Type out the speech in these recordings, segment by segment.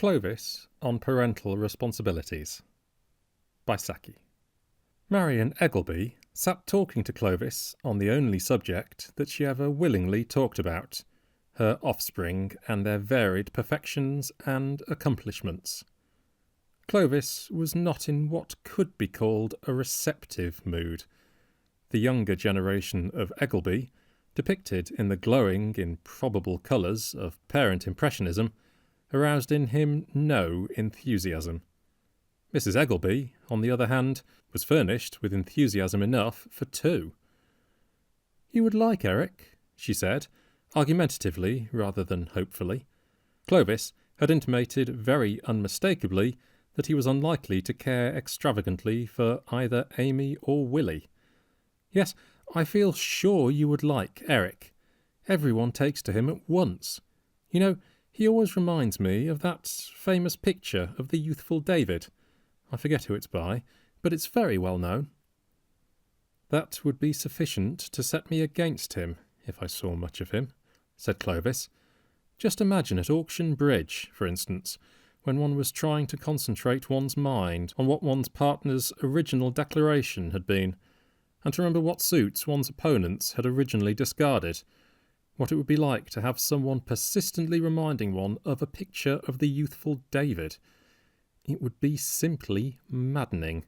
Clovis on Parental Responsibilities by Saki. Marian Eggleby sat talking to Clovis on the only subject that she ever willingly talked about, her offspring and their varied perfections and accomplishments. Clovis was not in what could be called a receptive mood. The younger generation of Eggleby, depicted in the glowing, improbable colours of parent impressionism, aroused in him no enthusiasm. Mrs. Eggleby, on the other hand, was furnished with enthusiasm enough for two. "You would like Eric," she said, argumentatively rather than hopefully. Clovis had intimated very unmistakably that he was unlikely to care extravagantly for either Amy or Willie. "Yes, I feel sure you would like Eric. Everyone takes to him at once. You know, he always reminds me of that famous picture of the youthful David. I forget who it's by, but it's very well known." "That would be sufficient to set me against him, if I saw much of him," said Clovis. "Just imagine at auction bridge, for instance, when one was trying to concentrate one's mind on what one's partner's original declaration had been, and to remember what suits one's opponents had originally discarded. What it would be like to have someone persistently reminding one of a picture of the youthful David. It would be simply maddening.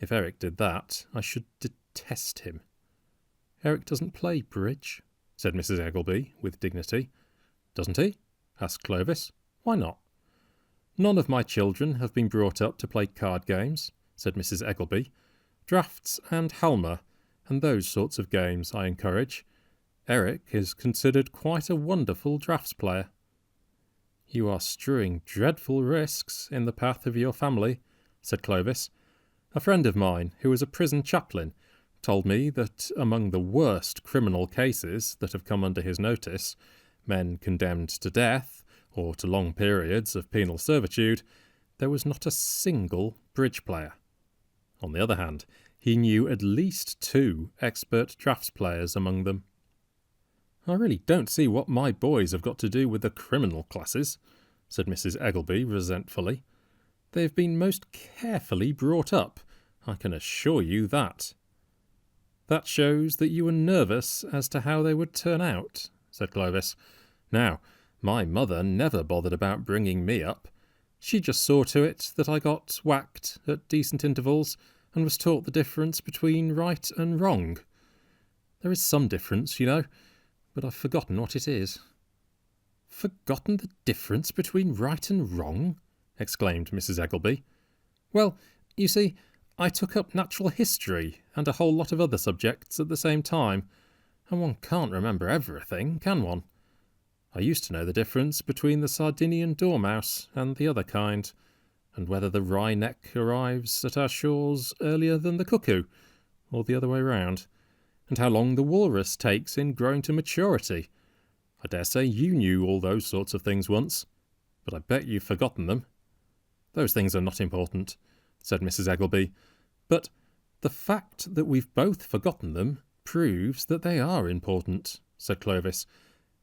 If Eric did that, I should detest him." "Eric doesn't play bridge," said Mrs. Eggleby with dignity. "Doesn't he?" asked Clovis. "Why not?" "None of my children have been brought up to play card games," said Mrs. Eggleby. "Drafts and halma, and those sorts of games I encourage. Eric is considered quite a wonderful draughts player." "You are strewing dreadful risks in the path of your family," said Clovis. "A friend of mine, who is a prison chaplain, told me that among the worst criminal cases that have come under his notice, men condemned to death or to long periods of penal servitude, there was not a single bridge player. On the other hand, he knew at least 2 expert draughts players among them." "I really don't see what my boys have got to do with the criminal classes," said Mrs. Eggleby resentfully. "They have been most carefully brought up, I can assure you that." "That shows that you were nervous as to how they would turn out," said Clovis. "Now, my mother never bothered about bringing me up. She just saw to it that I got whacked at decent intervals and was taught the difference between right and wrong. There is some difference, you know, but I've forgotten what it is." "Forgotten the difference between right and wrong?" exclaimed Mrs. Eggleby. "Well, you see, I took up natural history and a whole lot of other subjects at the same time, and one can't remember everything, can one? I used to know the difference between the Sardinian dormouse and the other kind, and whether the wry-neck arrives at our shores earlier than the cuckoo, or the other way round, and how long the walrus takes in growing to maturity. I dare say you knew all those sorts of things once, but I bet you've forgotten them." "Those things are not important," said Mrs. Eggleby, "but the fact that we've both forgotten them proves that they are important," said Clovis.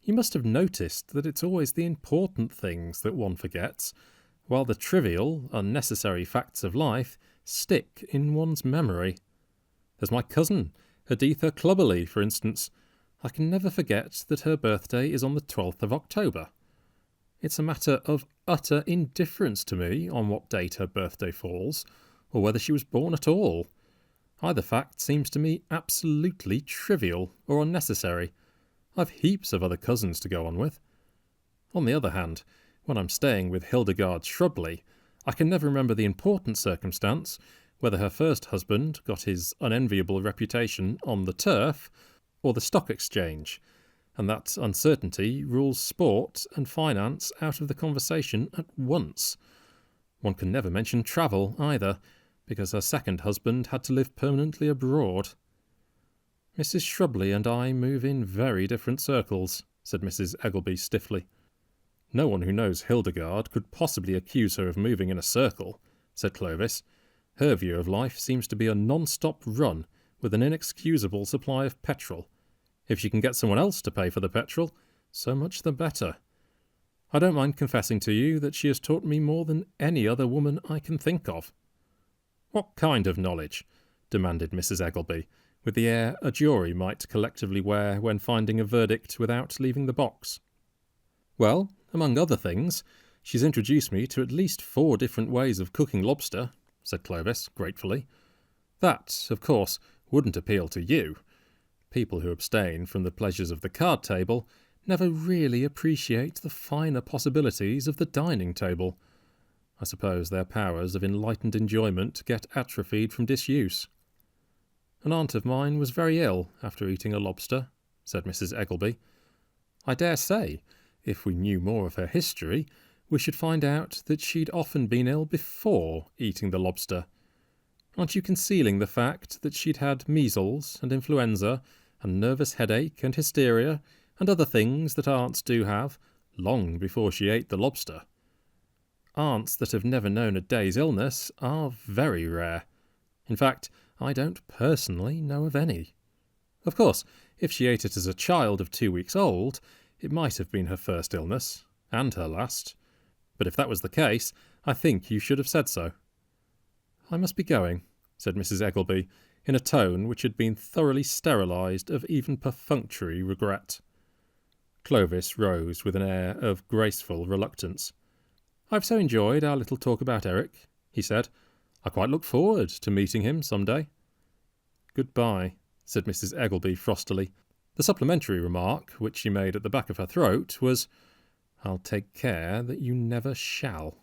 "You must have noticed that it's always the important things that one forgets, while the trivial, unnecessary facts of life stick in one's memory. There's my cousin, Editha Clubberley, for instance. I can never forget that her birthday is on the 12th of October. It's a matter of utter indifference to me on what date her birthday falls, or whether she was born at all. Either fact seems to me absolutely trivial or unnecessary. I've heaps of other cousins to go on with. On the other hand, when I'm staying with Hildegard Shrubley, I can never remember the important circumstance, whether her first husband got his unenviable reputation on the turf or the stock exchange, and that uncertainty rules sport and finance out of the conversation at once. One can never mention travel, either, because her second husband had to live permanently abroad." "Mrs. Shrubley and I move in very different circles," said Mrs. Eggleby stiffly. "No one who knows Hildegard could possibly accuse her of moving in a circle," said Clovis. "Her view of life seems to be a non-stop run with an inexcusable supply of petrol. If she can get someone else to pay for the petrol, so much the better." I don't mind confessing to you that she has taught me more than any other woman I can think of." "What kind of knowledge?" demanded Mrs. Eggelby, with the air a jury might collectively wear when finding a verdict without leaving the box. "Well, among other things, she's introduced me to at least 4 different ways of cooking lobster," said Clovis, gratefully. "That, of course, wouldn't appeal to you. People who abstain from the pleasures of the card table never really appreciate the finer possibilities of the dining table. I suppose their powers of enlightened enjoyment get atrophied from disuse." "An aunt of mine was very ill after eating a lobster," said Mrs. Eggelby. "I dare say, if we knew more of her history, we should find out that she'd often been ill before eating the lobster. Aren't you concealing the fact that she'd had measles and influenza and nervous headache and hysteria and other things that aunts do have long before she ate the lobster? Aunts that have never known a day's illness are very rare. In fact, I don't personally know of any. Of course, if she ate it as a child of 2 weeks old, it might have been her first illness, and her last. But if that was the case, I think you should have said so." "I must be going," said Mrs. Eggelby, in a tone which had been thoroughly sterilised of even perfunctory regret. Clovis rose with an air of graceful reluctance. "I've so enjoyed our little talk about Eric," he said. "I quite look forward to meeting him some day." "Goodbye," said Mrs. Eggelby frostily. The supplementary remark, which she made at the back of her throat, was, "I'll take care that you never shall."